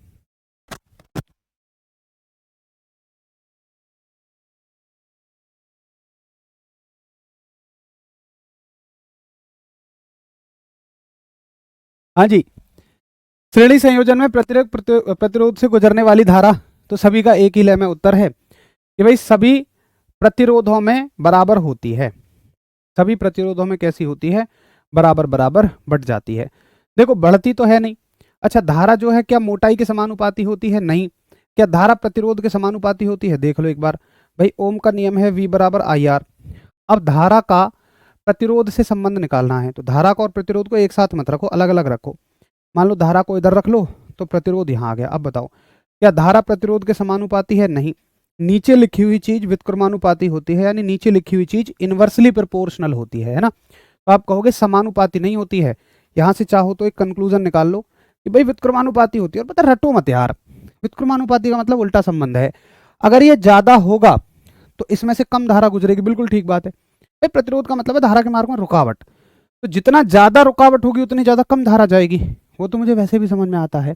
हाँ जी, श्रेणी संयोजन में प्रतिरोध से गुजरने वाली धारा, तो सभी का एक ही लय में उत्तर है कि भाई सभी प्रतिरोधों में बराबर होती है। सभी प्रतिरोधों में कैसी होती है? बराबर बराबर बढ़ जाती है। देखो बढ़ती तो है नहीं। अच्छा, धारा जो है क्या मोटाई के समानुपाती होती है? नहीं। क्या धारा प्रतिरोध के समानुपाती होती है? देख लो एक बार भाई, ओम का नियम है V बराबर IR। अब धारा का प्रतिरोध से संबंध निकालना है, तो धारा को और प्रतिरोध को एक साथ मत रखो, अलग अलग रखो। मान लो धारा को इधर रख लो तो प्रतिरोध यहाँ आ गया। अब बताओ क्या धारा प्रतिरोध के समानुपाती है? नहीं। नीचे लिखी हुई चीज व्युत्क्रमानुपाती होती है, यानी नीचे लिखी हुई चीज इनवर्सली प्रोपोर्शनल होती है ना। तो आप कहोगे समानुपाती नहीं होती है। यहां से चाहो तो एक कंक्लूजन निकाल लो कि भाई व्युत्क्रमानुपाती होती है। और पता रटो मत यार, व्युत्क्रमानुपाती का मतलब उल्टा संबंध है। अगर ये ज्यादा होगा तो इसमें से कम धारा गुजरेगी, बिल्कुल ठीक बात है। भाई प्रतिरोध का मतलब है धारा के मार्ग में रुकावट, तो जितना ज्यादा रुकावट होगी उतनी ज्यादा कम धारा जाएगी। वो तो मुझे वैसे भी समझ में आता है।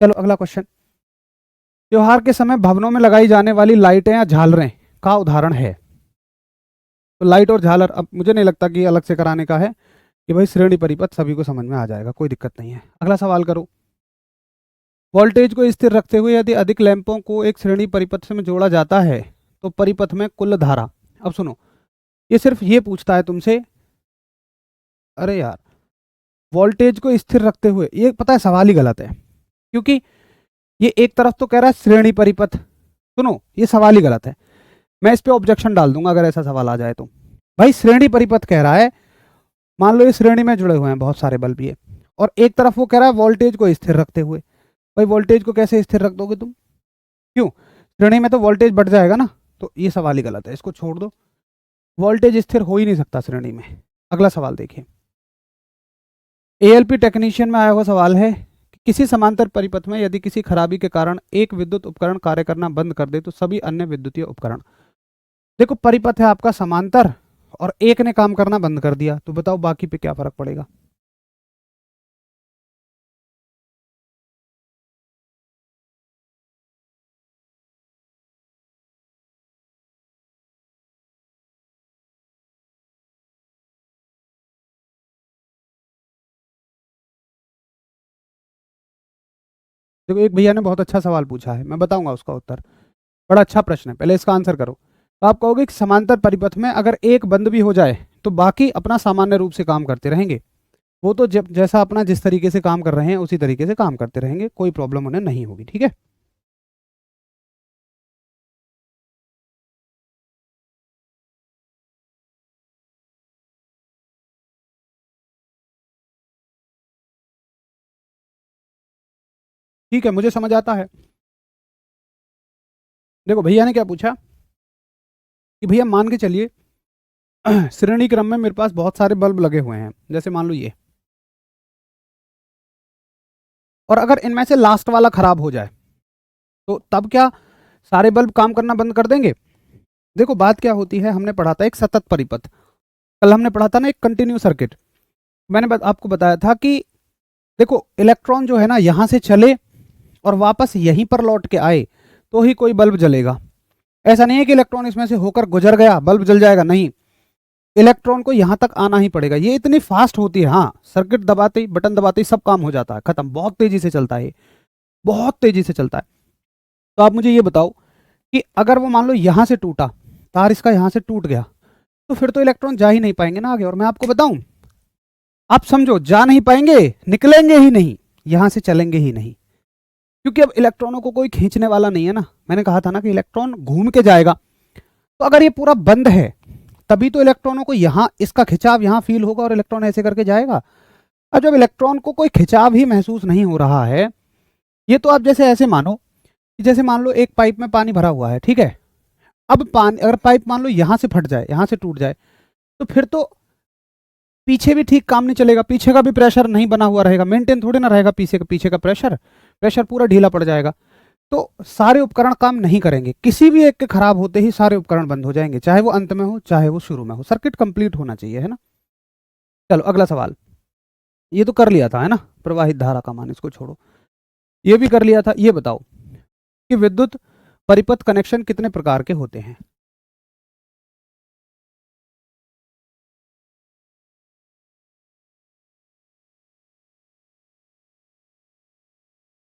चलो अगला क्वेश्चन, त्योहार के समय भवनों में लगाई जाने वाली लाइटें या झालरें का उदाहरण है। तो लाइट और झालर, अब मुझे नहीं लगता कि अलग से कराने का है, कि भाई श्रेणी परिपथ सभी को समझ में आ जाएगा, कोई दिक्कत नहीं है। अगला सवाल करो। वोल्टेज को स्थिर रखते हुए यदि अधिक लैंपों को एक श्रेणी परिपथ में जोड़ा जाता है तो परिपथ में कुल धारा, अब सुनो, ये सिर्फ ये पूछता है तुमसे, अरे यार, वोल्टेज को स्थिर रखते हुए, ये पता है सवाल ही गलत है, क्योंकि ये एक तरफ तो कह रहा है श्रेणी परिपथ, सुनो ये सवाल ही गलत है, मैं इस पे ऑब्जेक्शन डाल दूंगा अगर ऐसा सवाल आ जाए तो। भाई श्रेणी परिपथ कह रहा है, मान लो ये श्रेणी में जुड़े हुए हैं बहुत सारे बल्ब ये, और एक तरफ वो कह रहा है वोल्टेज को स्थिर रखते हुए। भाई वोल्टेज को कैसे स्थिर रख दोगे तुम, क्यों, श्रेणी में तो वोल्टेज बढ़ जाएगा ना, तो ये सवाल ही गलत है, इसको छोड़ दो, वोल्टेज स्थिर हो ही नहीं सकता श्रेणी में। अगला सवाल देखिए, एएलपी टेक्नीशियन में आया हुआ सवाल है कि किसी समांतर परिपथ में यदि किसी खराबी के कारण एक विद्युत उपकरण कार्य करना बंद कर दे तो सभी अन्य विद्युतीय उपकरण, देखो परिपथ है आपका समांतर और एक ने काम करना बंद कर दिया, तो बताओ बाकी पे क्या फर्क पड़ेगा। देखो एक भैया ने बहुत अच्छा सवाल पूछा है, मैं बताऊंगा उसका उत्तर, बड़ा अच्छा प्रश्न है, पहले इसका आंसर करो। तो आप कहोगे कि समांतर परिपथ में अगर एक बंद भी हो जाए तो बाकी अपना सामान्य रूप से काम करते रहेंगे, वो तो जब जैसा अपना जिस तरीके से काम कर रहे हैं उसी तरीके से काम करते रहेंगे, कोई प्रॉब्लम उन्हें नहीं होगी, ठीक है। ठीक है, मुझे समझ आता है। देखो भैया ने क्या पूछा कि भैया मान के चलिए श्रेणी क्रम में मेरे पास बहुत सारे बल्ब लगे हुए हैं, जैसे मान लो ये, और अगर इनमें से लास्ट वाला खराब हो जाए तो तब क्या सारे बल्ब काम करना बंद कर देंगे। देखो बात क्या होती है, हमने पढ़ा था एक सतत परिपथ, कल हमने पढ़ा था ना एक कंटिन्यू सर्किट, मैंने आपको बताया था कि देखो इलेक्ट्रॉन जो है ना यहां से चले और वापस यहीं पर लौट के आए तो ही कोई बल्ब जलेगा, ऐसा नहीं है कि इलेक्ट्रॉन इसमें से होकर गुजर गया बल्ब जल जाएगा, नहीं, इलेक्ट्रॉन को यहां तक आना ही पड़ेगा, ये इतनी फास्ट होती है, हाँ सर्किट दबाते ही बटन दबाते ही सब काम हो जाता है, खत्म, बहुत तेजी से चलता है, बहुत तेजी से चलता है। तो आप मुझे ये बताओ कि अगर वो मान लो यहां से टूटा, तार इसका यहां से टूट गया, तो फिर तो इलेक्ट्रॉन जा ही नहीं पाएंगे ना आगे, और मैं आपको बताऊं, आप समझो जा नहीं पाएंगे, निकलेंगे ही नहीं, यहां से चलेंगे ही नहीं, क्योंकि अब इलेक्ट्रॉनों को कोई खींचने वाला नहीं है ना, मैंने कहा था ना कि इलेक्ट्रॉन घूम के जाएगा, तो अगर ये पूरा बंद है तभी तो इलेक्ट्रॉनों को यहाँ इसका खिंचाव यहाँ फील होगा और इलेक्ट्रॉन ऐसे करके जाएगा। अब जब इलेक्ट्रॉन को कोई खिंचाव ही महसूस नहीं हो रहा है, ये तो आप जैसे ऐसे मानो कि जैसे मान लो एक पाइप में पानी भरा हुआ है, ठीक है, अब पानी अगर पाइप मान लो यहाँ से फट जाए, यहाँ से टूट जाए, तो फिर तो पीछे भी ठीक काम नहीं चलेगा, पीछे का भी प्रेशर नहीं बना हुआ रहेगा, मेंटेन थोड़ी ना रहेगा, पीछे का प्रेशर प्रेशर पूरा ढीला पड़ जाएगा, तो सारे उपकरण काम नहीं करेंगे, किसी भी एक के खराब होते ही सारे उपकरण बंद हो जाएंगे, चाहे वो अंत में हो चाहे वो शुरू में हो, सर्किट कंप्लीट होना चाहिए, है ना। चलो अगला सवाल, ये तो कर लिया था है ना, प्रवाहित धारा का मान, इसको छोड़ो, ये भी कर लिया था, ये बताओ कि विद्युत परिपथ कनेक्शन कितने प्रकार के होते हैं।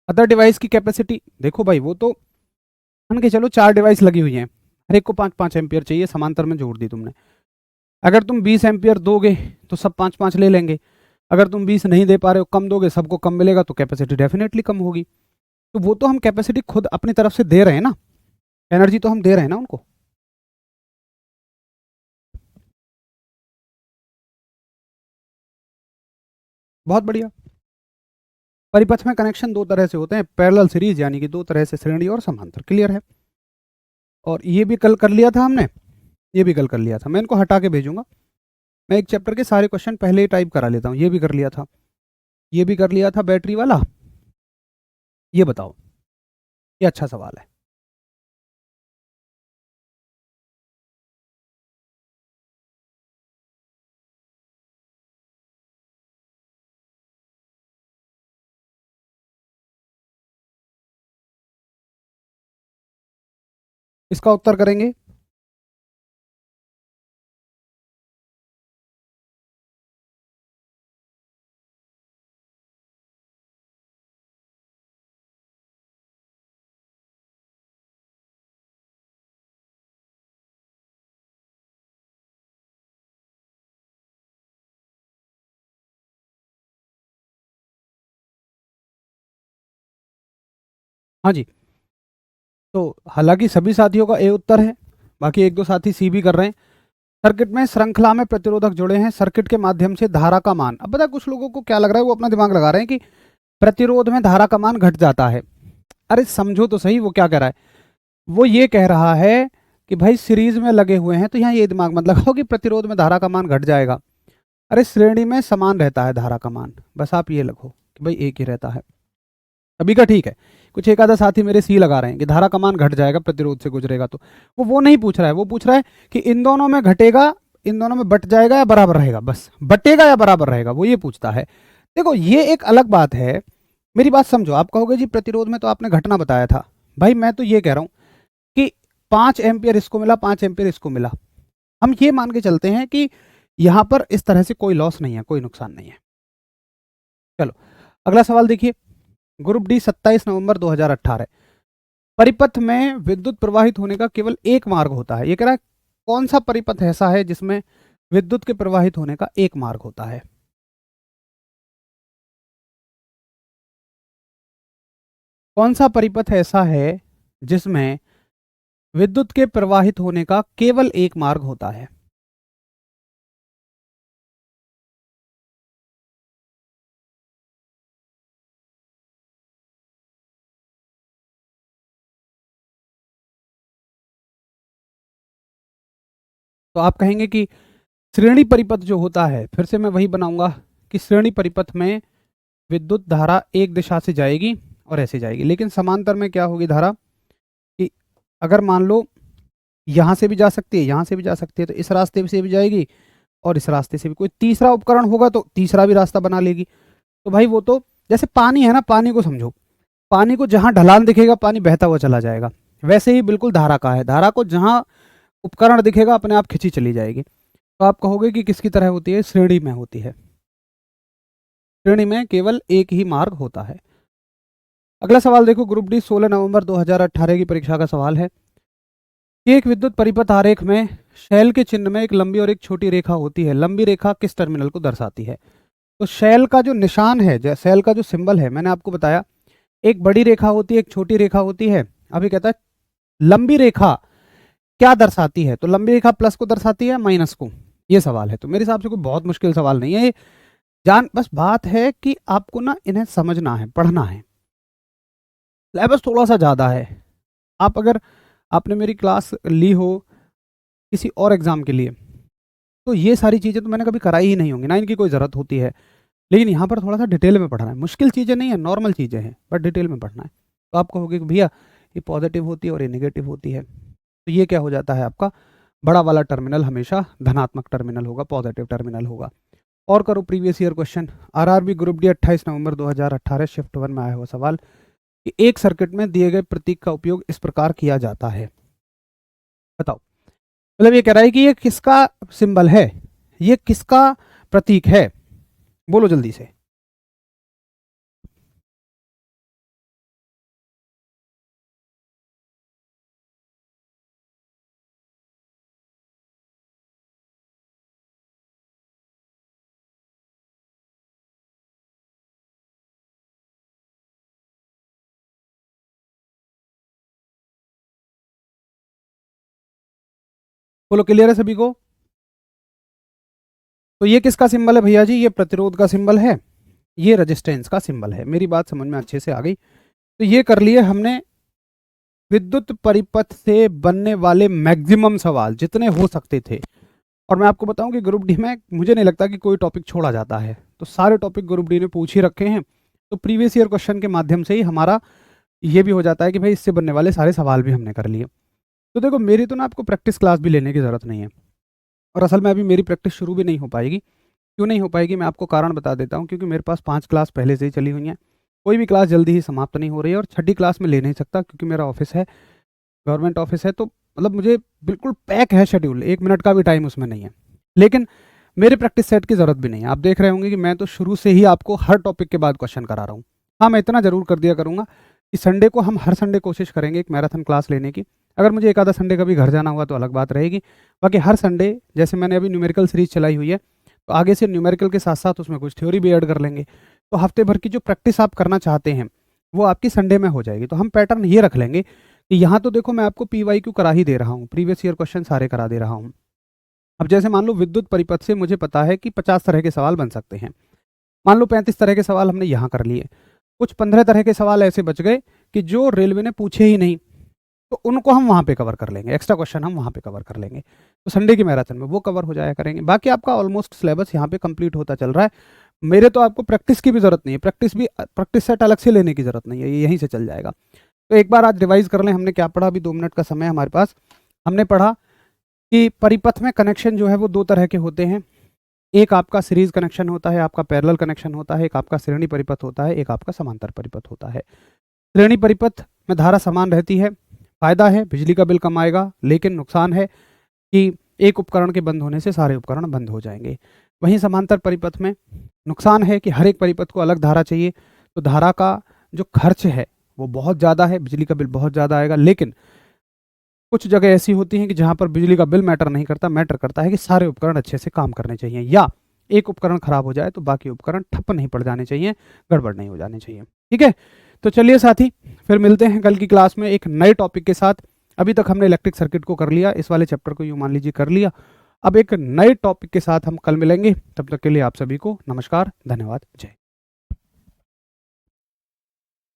अदर डिवाइस की कैपेसिटी, देखो भाई वो तो मान के चलो 4 डिवाइस लगी हुई हैं, हर एक को 5-5 एम्पियर चाहिए, समांतर में जोड़ दी तुमने, अगर तुम 20 एम्पियर दोगे तो सब 5-5 ले लेंगे, अगर तुम 20 नहीं दे पा रहे हो, कम दोगे, सबको कम मिलेगा, तो कैपेसिटी डेफिनेटली कम होगी, तो वो तो हम कैपेसिटी खुद अपनी तरफ से दे रहे हैं ना, एनर्जी तो हम दे रहे हैं ना उनको। बहुत बढ़िया, परिपथ में कनेक्शन दो तरह से होते हैं, पैरेलल सीरीज यानी कि दो तरह से, श्रेणी और समांतर, क्लियर है। और ये भी कल कर लिया था हमने, ये भी कल कर लिया था, मैं इनको हटा के भेजूंगा, मैं एक चैप्टर के सारे क्वेश्चन पहले ही टाइप करा लेता हूँ, ये भी कर लिया था, ये भी कर लिया था बैटरी वाला, ये बताओ, ये अच्छा सवाल है। इसका उत्तर करेंगे, हाँ जी। तो हालांकि सभी साथियों का ए उत्तर है, बाकी एक दो साथी सी भी कर रहे हैं। सर्किट में श्रृंखला में प्रतिरोधक जुड़े हैं, सर्किट के माध्यम से धारा का मान। अब पता है कुछ लोगों को क्या लग रहा है, वो अपना दिमाग लगा रहे हैं कि प्रतिरोध में धारा का मान घट जाता है। अरे समझो तो सही, वो क्या कह रहा है, वो ये कह रहा है कि भाई सीरीज में लगे हुए हैं तो यहाँ ये दिमाग मत लगाओ कि प्रतिरोध में धारा का मान घट जाएगा। अरे श्रेणी में समान रहता है धारा का मान, बस आप ये लगो कि भाई एक ही रहता है। अभी का ठीक है, कुछ एक आधा साथी मेरे सी लगा रहे हैं कि धारा का मान घट जाएगा प्रतिरोध से गुजरेगा, तो वो नहीं पूछ रहा है, वो पूछ रहा है कि इन दोनों में घटेगा, इन दोनों में बट जाएगा या बराबर रहेगा, बस बटेगा या बराबर रहेगा, वो ये पूछता है। देखो ये एक अलग बात है। मेरी बात समझो, आप कहोगे जी प्रतिरोध में तो आपने घटना बताया था। भाई मैं तो ये कह रहा हूं कि 5 एम्पियर इसको मिला, 5 एम्पियर इसको मिला, हम ये मान के चलते हैं कि यहां पर इस तरह से कोई लॉस नहीं है, कोई नुकसान नहीं है। चलो अगला सवाल देखिए, ग्रुप डी 27 नवंबर 2018। परिपथ में विद्युत प्रवाहित होने का केवल एक मार्ग होता है। ये कह रहा है कौन सा परिपथ ऐसा है जिसमें विद्युत के प्रवाहित होने का एक मार्ग होता है। कौन सा परिपथ ऐसा है जिसमें विद्युत के प्रवाहित होने का केवल एक मार्ग होता है। तो आप कहेंगे कि श्रेणी परिपथ जो होता है, फिर से मैं वही बनाऊंगा कि श्रेणी परिपथ में विद्युत धारा एक दिशा से जाएगी और ऐसे जाएगी, लेकिन समांतर में क्या होगी धारा कि अगर मान लो यहां से भी जा सकती है, यहां से भी जा सकती है, तो इस रास्ते से भी जाएगी और इस रास्ते से भी। कोई तीसरा उपकरण होगा तो तीसरा भी रास्ता बना लेगी। तो भाई वो तो जैसे पानी है ना, पानी को समझो, पानी को जहां ढलान दिखेगा पानी बहता हुआ चला जाएगा, वैसे ही बिल्कुल धारा का है, धारा को जहां उपकरण दिखेगा अपने आप खिंची चली जाएगी। तो आप कहोगे कि किसकी तरह होती है, श्रेणी में होती है, श्रेणी में केवल एक ही मार्ग होता है। अगला सवाल देखो, ग्रुप डी 16 नवंबर 2018 की परीक्षा का सवाल है कि एक विद्युत परिपथ आरेख में शैल के चिन्ह में एक लंबी और एक छोटी रेखा होती है, लंबी रेखा किस टर्मिनल को दर्शाती है। तो शैल का जो निशान है, शैल का जो सिंबल है, मैंने आपको बताया एक बड़ी रेखा होती है, एक छोटी रेखा होती है। अभी कहता है लंबी रेखा क्या दर्शाती है, तो लंबी रेखा प्लस को दर्शाती है माइनस को, ये सवाल है। तो मेरे हिसाब से कोई बहुत मुश्किल सवाल नहीं है ये, बस बात है कि आपको ना इन्हें समझना है, पढ़ना है। सिलेबस थोड़ा सा ज़्यादा है। आप अगर आपने मेरी क्लास ली हो किसी और एग्ज़ाम के लिए, तो ये सारी चीज़ें तो मैंने कभी कराई ही नहीं होंगी ना, इनकी कोई ज़रूरत होती है। लेकिन यहाँ पर थोड़ा सा डिटेल में पढ़ना है, मुश्किल चीज़ें नहीं है, नॉर्मल चीज़ें हैं, बट डिटेल में पढ़ना है। तो आप कहोगे कि भैया ये पॉजिटिव होती है और ये नेगेटिव होती है, तो ये क्या हो जाता है, आपका बड़ा वाला टर्मिनल हमेशा धनात्मक टर्मिनल होगा, पॉजिटिव टर्मिनल होगा। और करो previous year question, RRB group D 28 नवंबर 2018 शिफ्ट 1 में आया हुआ सवाल कि एक सर्किट में दिए गए प्रतीक का उपयोग इस प्रकार किया जाता है, बताओ। मतलब ये कह रहा है कि ये किसका सिंबल है, ये किसका प्रतीक है, बोलो जल्दी से। बोलो क्लियर है सभी को। तो ये किसका सिंबल है भैया जी, ये प्रतिरोध का सिंबल है, ये रेजिस्टेंस का सिंबल है। मेरी बात समझ में अच्छे से आ गई। तो ये कर लिए हमने विद्युत परिपथ से बनने वाले मैक्सिमम सवाल जितने हो सकते थे। और मैं आपको बताऊं कि ग्रुप डी में मुझे नहीं लगता कि कोई टॉपिक छोड़ा जाता है, तो सारे टॉपिक ग्रुप डी ने पूछ ही रखे हैं। तो प्रीवियस ईयर क्वेश्चन के माध्यम से ही हमारा ये भी हो जाता है कि भाई इससे बनने वाले सारे सवाल भी हमने कर लिए। तो देखो मेरी तो ना आपको प्रैक्टिस क्लास भी लेने की ज़रूरत नहीं है, और असल में अभी मेरी प्रैक्टिस शुरू भी नहीं हो पाएगी। क्यों नहीं हो पाएगी, मैं आपको कारण बता देता हूँ, क्योंकि मेरे पास 5 क्लास पहले से ही चली हुई हैं, कोई भी क्लास जल्दी ही समाप्त नहीं हो रही है, और छठी क्लास में ले नहीं सकता क्योंकि मेरा ऑफिस है, गवर्नमेंट ऑफिस है, तो मतलब मुझे बिल्कुल पैक है शेड्यूल, 1 मिनट का भी टाइम उसमें नहीं है। लेकिन मेरे प्रैक्टिस सेट की ज़रूरत भी नहीं है। आप देख रहे होंगे कि मैं तो शुरू से ही आपको हर टॉपिक के बाद क्वेश्चन करा रहा हूँ। हाँ मैं इतना ज़रूर कर दिया करूँगा कि संडे को हम हर संडे कोशिश करेंगे एक मैराथन क्लास लेने की। अगर मुझे एक आधा संडे कभी घर जाना हुआ तो अलग बात रहेगी, बाकी हर संडे जैसे मैंने अभी न्यूमेरिकल सीरीज चलाई हुई है, तो आगे से न्यूमेरिकल के साथ साथ उसमें कुछ थ्योरी भी ऐड कर लेंगे। तो हफ्ते भर की जो प्रैक्टिस आप करना चाहते हैं वो आपकी संडे में हो जाएगी। तो हम पैटर्न ये रख लेंगे कि यहाँ तो देखो मैं आपको PYQ करा ही दे रहा हूँ, प्रीवियस ईयर क्वेश्चन सारे करा दे रहा हूँ। अब जैसे मान लो विद्युत परिपथ से मुझे पता है कि 50 तरह के सवाल बन सकते हैं, मान लो 35 तरह के सवाल हमने यहाँ कर लिए, कुछ 15 तरह के सवाल ऐसे बच गए कि जो रेलवे ने पूछे ही नहीं, तो उनको हम वहाँ पे कवर कर लेंगे, एक्स्ट्रा क्वेश्चन हम वहाँ पे कवर कर लेंगे, तो संडे की मैराथन में वो कवर हो जाया करेंगे। बाकी आपका ऑलमोस्ट सिलेबस यहाँ पे कंप्लीट होता चल रहा है। मेरे तो आपको प्रैक्टिस की भी जरूरत नहीं है, प्रैक्टिस सेट अलग से लेने की जरूरत नहीं है, ये यहीं से चल जाएगा। तो एक बार आज रिवाइज कर लें, हमने क्या पढ़ा, अभी 2 मिनट का समय हमारे पास। हमने पढ़ा कि परिपथ में कनेक्शन जो है वो 2 तरह के होते हैं, एक आपका सीरीज कनेक्शन होता है, आपका पैरेलल कनेक्शन होता है, एक आपका श्रेणी परिपथ होता है, एक आपका समांतर परिपथ होता है। श्रेणी परिपथ में धारा समान रहती है, फायदा है बिजली का बिल कम आएगा, लेकिन नुकसान है कि एक उपकरण के बंद होने से सारे उपकरण बंद हो जाएंगे। वहीं समांतर परिपथ में नुकसान है कि हर एक परिपथ को अलग धारा चाहिए, तो धारा का जो खर्च है वो बहुत ज़्यादा है, बिजली का बिल बहुत ज़्यादा आएगा। लेकिन कुछ जगह ऐसी होती हैं कि जहाँ पर बिजली का बिल मैटर नहीं करता, मैटर करता है कि सारे उपकरण अच्छे से काम करने चाहिए, या एक उपकरण खराब हो जाए तो बाकी उपकरण ठप्प नहीं पड़ जाने चाहिए, गड़बड़ नहीं हो जाने चाहिए। ठीक है, तो चलिए साथी, फिर मिलते हैं कल की क्लास में एक नए टॉपिक के साथ। अभी तक हमने इलेक्ट्रिक सर्किट को कर लिया, इस वाले चैप्टर को यूँ मान लीजिए कर लिया। अब एक नए टॉपिक के साथ हम कल मिलेंगे, तब तक के लिए आप सभी को नमस्कार, धन्यवाद, जय।